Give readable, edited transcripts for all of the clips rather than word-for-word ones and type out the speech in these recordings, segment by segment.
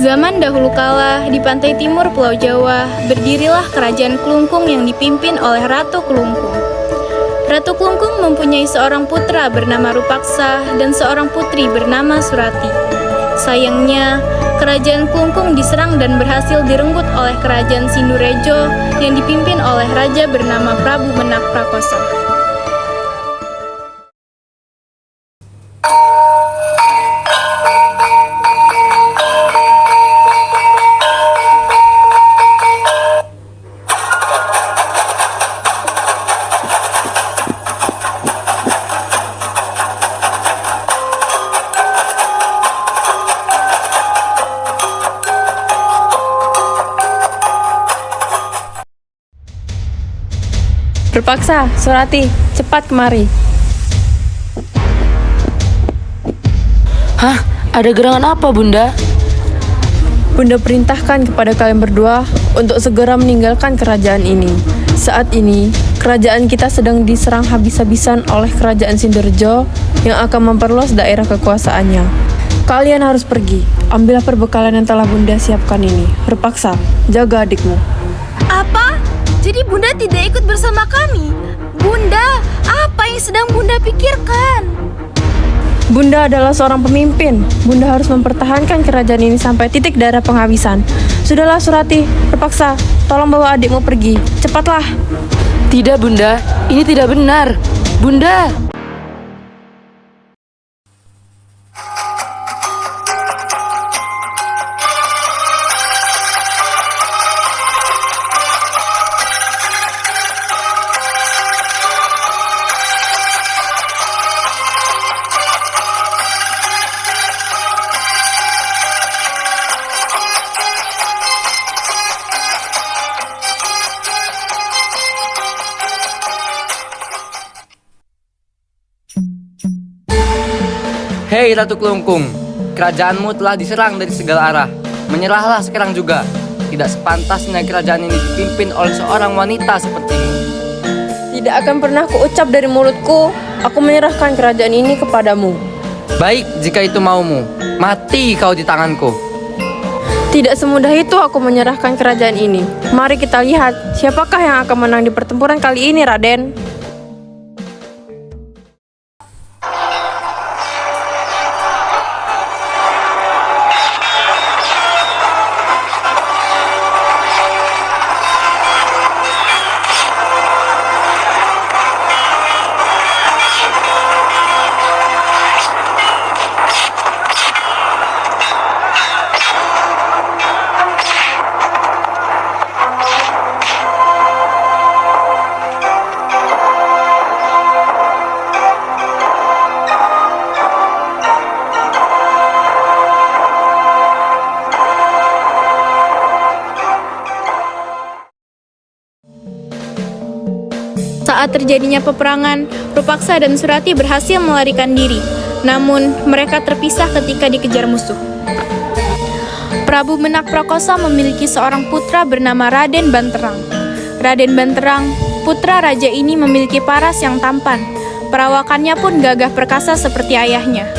Zaman dahulu kala, di pantai timur Pulau Jawa, berdirilah kerajaan Klungkung yang dipimpin oleh Ratu Klungkung. Ratu Klungkung mempunyai seorang putra bernama Rupaksa dan seorang putri bernama Surati. Sayangnya, kerajaan Klungkung diserang dan berhasil direnggut oleh kerajaan Sindurejo yang dipimpin oleh raja bernama Prabu Menak Prakosa. Rupaksa, Surati, cepat kemari. Hah? Ada gerangan apa, Bunda? Bunda perintahkan kepada kalian berdua untuk segera meninggalkan kerajaan ini. Saat ini, kerajaan kita sedang diserang habis-habisan oleh kerajaan Sindurejo yang akan memperluas daerah kekuasaannya. Kalian harus pergi. Ambillah perbekalan yang telah Bunda siapkan ini. Rupaksa, jaga adikmu. Apa? Jadi Bunda tidak ikut bersama kami? Bunda, apa yang sedang Bunda pikirkan? Bunda adalah seorang pemimpin. Bunda harus mempertahankan kerajaan ini sampai titik darah penghabisan. Sudahlah Surati, terpaksa. Tolong bawa adikmu pergi. Cepatlah. Tidak, Bunda. Ini tidak benar. Bunda! Hei Ratu Klungkung, kerajaanmu telah diserang dari segala arah. Menyerahlah sekarang juga. Tidak sepantasnya kerajaan ini dipimpin oleh seorang wanita sepertimu. Tidak akan pernah kuucap dari mulutku, aku menyerahkan kerajaan ini kepadamu. Baik, jika itu maumu, mati kau di tanganku. Tidak semudah itu aku menyerahkan kerajaan ini. Mari kita lihat, siapakah yang akan menang di pertempuran kali ini, Raden? Saat terjadinya peperangan, Rupaksa dan Surati berhasil melarikan diri. Namun, mereka terpisah ketika dikejar musuh. Prabu Menak Prakosa memiliki seorang putra bernama Raden Banterang. Raden Banterang, putra raja ini memiliki paras yang tampan. Perawakannya pun gagah perkasa seperti ayahnya.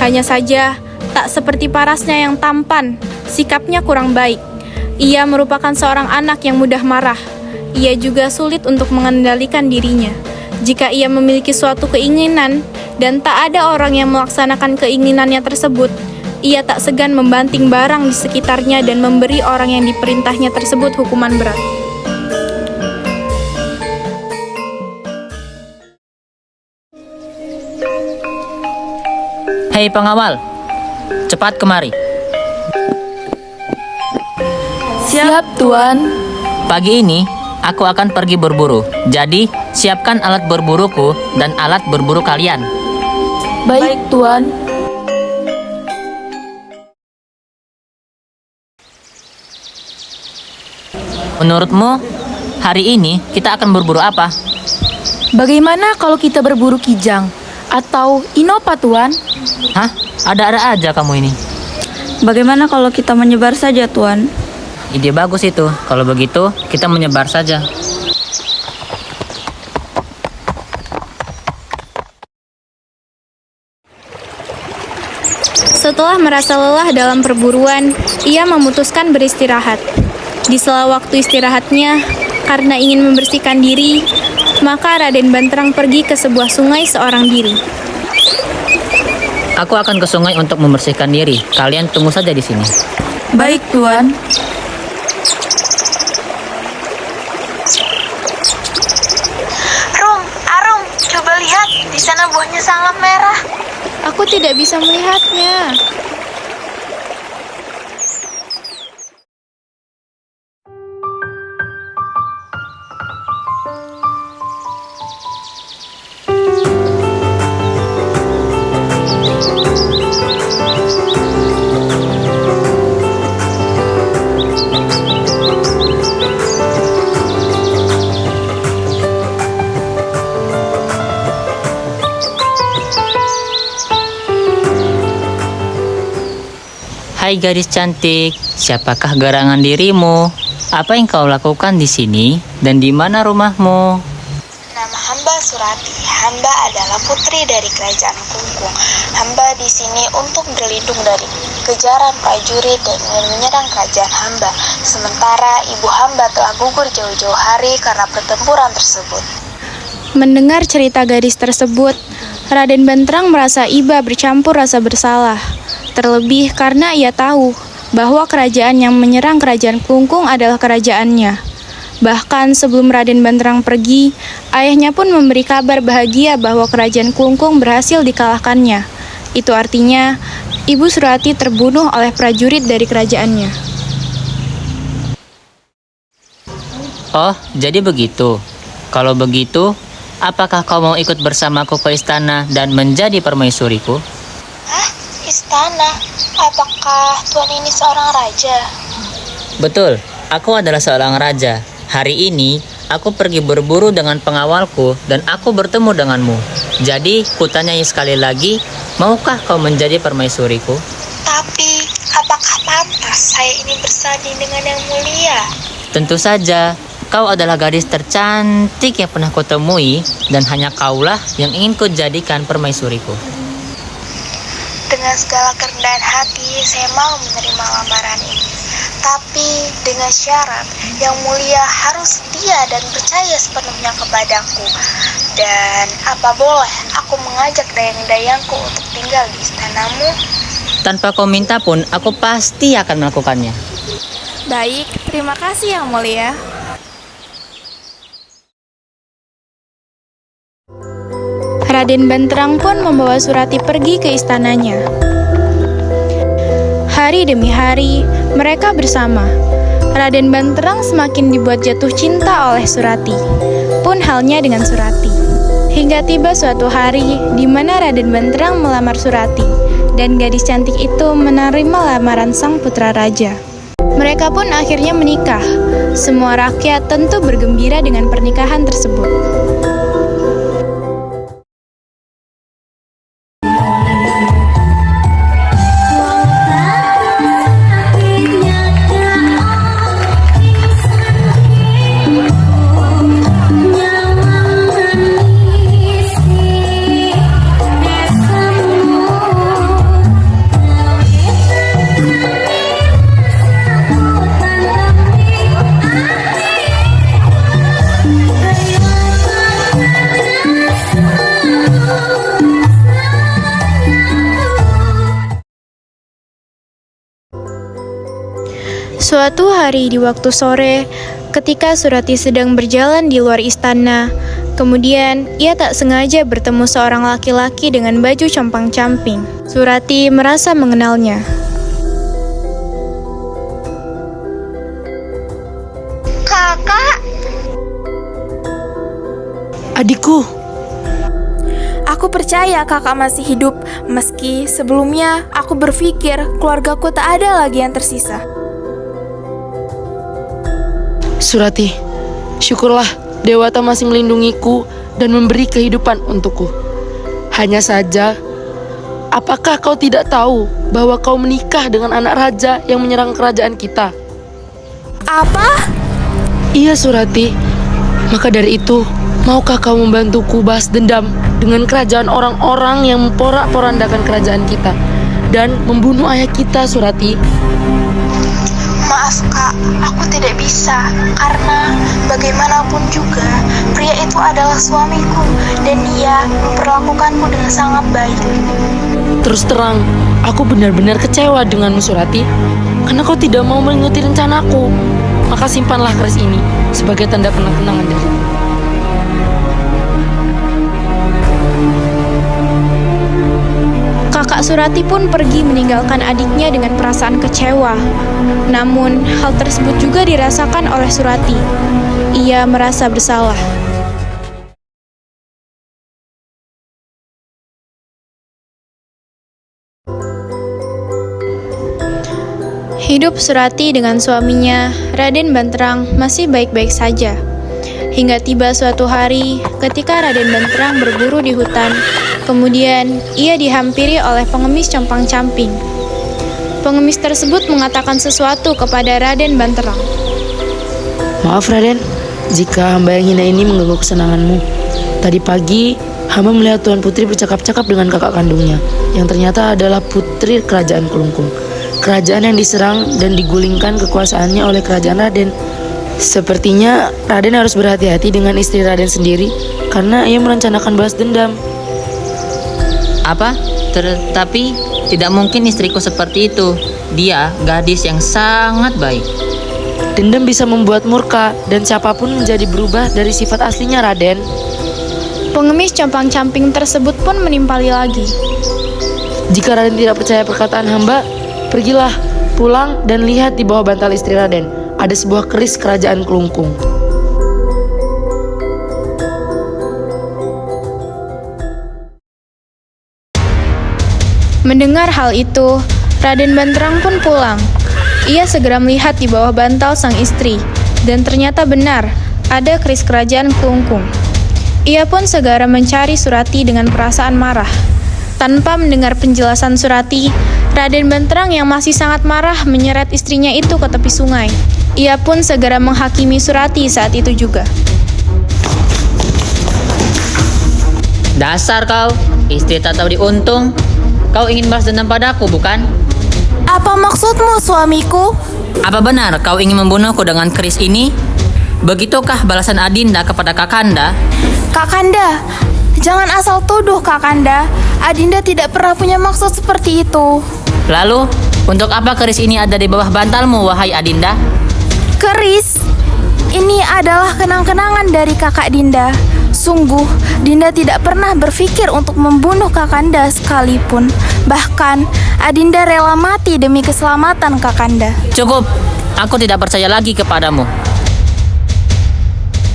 Hanya saja, tak seperti parasnya yang tampan, sikapnya kurang baik. Ia merupakan seorang anak yang mudah marah. Ia juga sulit untuk mengendalikan dirinya. Jika ia memiliki suatu keinginan dan tak ada orang yang melaksanakan keinginannya tersebut, ia tak segan membanting barang di sekitarnya dan memberi orang yang diperintahnya tersebut hukuman berat. Hei pengawal, cepat kemari. Siap, Tuan. Pagi ini, aku akan pergi berburu. Jadi, siapkan alat berburuku dan alat berburu kalian. Baik, Tuan. Menurutmu, hari ini kita akan berburu apa? Bagaimana kalau kita berburu kijang atau inopa, Tuan? Hah? Ada-ada aja kamu ini. Bagaimana kalau kita menyebar saja, Tuan? Ide bagus itu. Kalau begitu, kita menyebar saja. Setelah merasa lelah dalam perburuan, ia memutuskan beristirahat. Di sela waktu istirahatnya, karena ingin membersihkan diri, maka Raden Banterang pergi ke sebuah sungai seorang diri. Aku akan ke sungai untuk membersihkan diri. Kalian tunggu saja di sini. Baik, Tuan. Arum, coba lihat, di sana buahnya sangat merah. Aku tidak bisa melihatnya. Hai gadis cantik, siapakah gerangan dirimu? Apa yang kau lakukan di sini dan di mana rumahmu? Nama hamba Surati. Hamba adalah putri dari kerajaan Kungkung. Hamba di sini untuk berlindung dari kejaran prajurit dan menyerang kerajaan hamba. Sementara ibu hamba telah gugur jauh-jauh hari karena pertempuran tersebut. Mendengar cerita gadis tersebut, Raden Banterang merasa iba bercampur rasa bersalah. Terlebih karena ia tahu bahwa kerajaan yang menyerang kerajaan Klungkung adalah kerajaannya. Bahkan sebelum Raden Banterang pergi, ayahnya pun memberi kabar bahagia bahwa kerajaan Klungkung berhasil dikalahkannya. Itu artinya, Ibu Surati terbunuh oleh prajurit dari kerajaannya. Oh, jadi begitu. Kalau begitu, apakah kau mau ikut bersamaku ke istana dan menjadi permaisuriku? Hah? Istana? Apakah tuan ini seorang raja? Betul, aku adalah seorang raja. Hari ini, aku pergi berburu dengan pengawalku dan aku bertemu denganmu. Jadi, kutanyai sekali lagi, maukah kau menjadi permaisuriku? Tapi, apakah pantas saya ini bersanding dengan yang mulia? Tentu saja, kau adalah gadis tercantik yang pernah kutemui dan hanya kaulah yang ingin kujadikan permaisuriku. Dengan segala kerendahan hati, saya mau menerima lamaran ini. Tapi dengan syarat, yang mulia harus setia dan percaya sepenuhnya kepadaku. Dan apa boleh aku mengajak dayang-dayangku untuk tinggal di istanamu? Tanpa kau minta pun, aku pasti akan melakukannya. Baik, terima kasih Yang Mulia. Raden Banterang pun membawa Surati pergi ke istananya. Hari demi hari, mereka bersama. Raden Banterang semakin dibuat jatuh cinta oleh Surati. Pun halnya dengan Surati. Hingga tiba suatu hari di mana Raden Banterang melamar Surati, dan gadis cantik itu menerima lamaran sang putra raja. Mereka pun akhirnya menikah. Semua rakyat tentu bergembira dengan pernikahan tersebut. Suatu hari di waktu sore, ketika Surati sedang berjalan di luar istana, kemudian ia tak sengaja bertemu seorang laki-laki dengan baju compang-camping. Surati merasa mengenalnya. Kakak! Adikku, Aku percaya kakak masih hidup, meski sebelumnya aku berpikir keluargaku tak ada lagi yang tersisa. Surati, syukurlah Dewata masih melindungiku dan memberi kehidupan untukku. Hanya saja, apakah kau tidak tahu bahwa kau menikah dengan anak raja yang menyerang kerajaan kita? Apa? Iya Surati, maka dari itu, maukah kau membantuku balas dendam dengan kerajaan orang-orang yang memporak-porandakan kerajaan kita? dan membunuh ayah kita, Surati. Maaf kak, aku tidak bisa karena bagaimanapun juga pria itu adalah suamiku dan dia memperlakukanku dengan sangat baik. Terus terang, aku benar-benar kecewa denganmu, Surati, karena kau tidak mau mengikuti rencanaku. Maka simpanlah keris ini sebagai tanda kenang-kenangan dariku. Kakak Surati pun pergi meninggalkan adiknya dengan perasaan kecewa. Namun, hal tersebut juga dirasakan oleh Surati. Ia merasa bersalah. Hidup Surati dengan suaminya, Raden Banterang, masih baik-baik saja. Hingga tiba suatu hari ketika Raden Banterang berburu di hutan, kemudian ia dihampiri oleh pengemis compang-camping. Pengemis tersebut mengatakan sesuatu kepada Raden Banterang. Maaf Raden, jika hamba yang hina ini mengganggu kesenanganmu. Tadi pagi, hamba melihat Tuan Putri bercakap-cakap dengan kakak kandungnya, yang ternyata adalah putri kerajaan Kelungkung. Kerajaan yang diserang dan digulingkan kekuasaannya oleh kerajaan Raden. Sepertinya Raden harus berhati-hati dengan istri Raden sendiri, karena ia merencanakan balas dendam. Apa? Tetapi tidak mungkin istriku seperti itu. Dia gadis yang sangat baik. Dendam bisa membuat murka, dan siapapun menjadi berubah dari sifat aslinya, Raden. Pengemis compang-camping tersebut pun menimpali lagi. Jika Raden tidak percaya perkataan hamba, pergilah, pulang dan lihat di bawah bantal istri Raden. Ada sebuah keris kerajaan Kelungkung. Mendengar hal itu, Raden Banterang pun pulang. Ia segera melihat di bawah bantal sang istri, dan ternyata benar, ada keris kerajaan Kelungkung. Ia pun segera mencari Surati dengan perasaan marah. Tanpa mendengar penjelasan Surati, Raden Banterang yang masih sangat marah menyeret istrinya itu ke tepi sungai. Ia pun segera menghakimi Surati saat itu juga. Dasar kau, istri tak tahu diuntung. Kau ingin balas dendam padaku, bukan? Apa maksudmu, suamiku? Apa benar kau ingin membunuhku dengan keris ini? Begitukah balasan Adinda kepada Kakanda? Kakanda, jangan asal tuduh Kakanda. Adinda tidak pernah punya maksud seperti itu. Lalu, untuk apa keris ini ada di bawah bantalmu, wahai Adinda? Keris, ini adalah kenang-kenangan dari kakak Dinda. Sungguh, Dinda tidak pernah berpikir untuk membunuh Kakanda sekalipun. Bahkan, Adinda rela mati demi keselamatan Kakanda. Cukup, aku tidak percaya lagi kepadamu.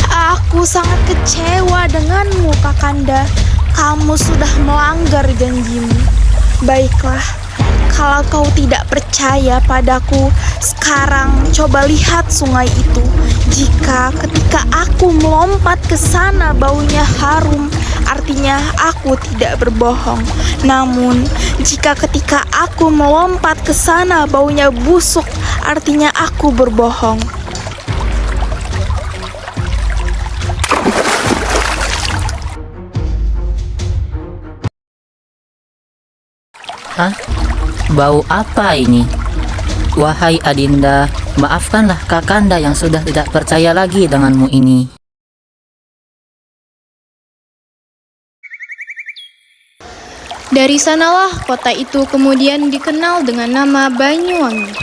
Aku sangat kecewa denganmu, Kakanda. Kamu sudah melanggar janjimu. Baiklah, kalau kau tidak percaya padaku, sekarang coba lihat sungai itu. Jika ketika aku melompat ke sana baunya harum, artinya aku tidak berbohong. Namun, jika ketika aku melompat ke sana baunya busuk, artinya aku berbohong. Hah? Bau apa ini? Wahai Adinda, maafkanlah Kakanda yang sudah tidak percaya lagi denganmu ini. Dari sanalah kota itu kemudian dikenal dengan nama Banyuwangi,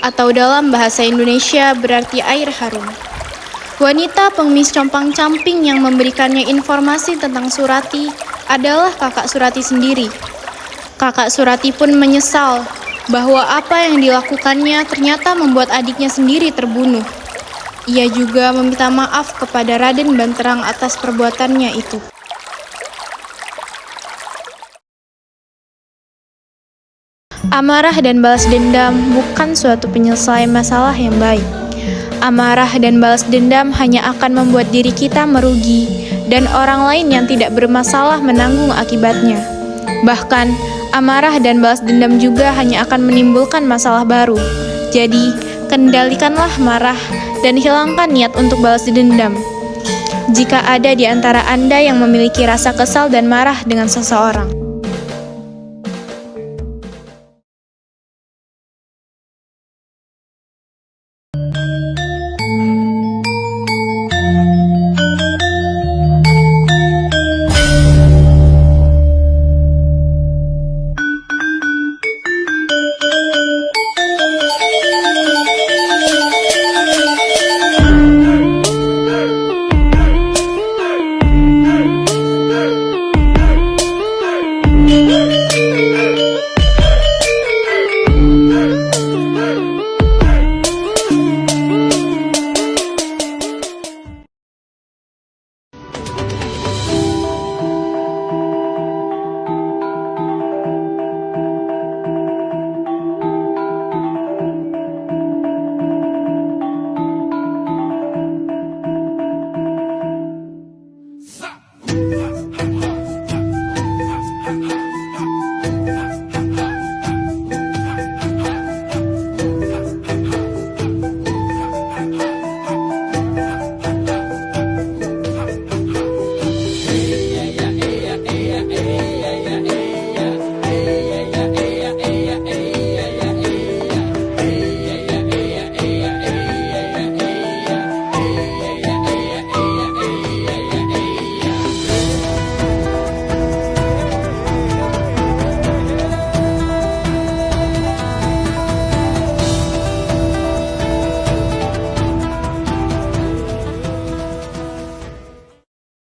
atau dalam bahasa Indonesia berarti air harum. Wanita pengemis compang-camping yang memberikannya informasi tentang Surati adalah kakak Surati sendiri. Kakak Surati pun menyesal bahwa apa yang dilakukannya ternyata membuat adiknya sendiri terbunuh. Ia juga meminta maaf kepada Raden Banterang atas perbuatannya itu. Amarah dan balas dendam bukan suatu penyelesaian masalah yang baik. Amarah dan balas dendam hanya akan membuat diri kita merugi dan orang lain yang tidak bermasalah menanggung akibatnya. Bahkan, amarah dan balas dendam juga hanya akan menimbulkan masalah baru. Jadi, kendalikanlah marah dan hilangkan niat untuk balas dendam. Jika ada di antara Anda yang memiliki rasa kesal dan marah dengan seseorang,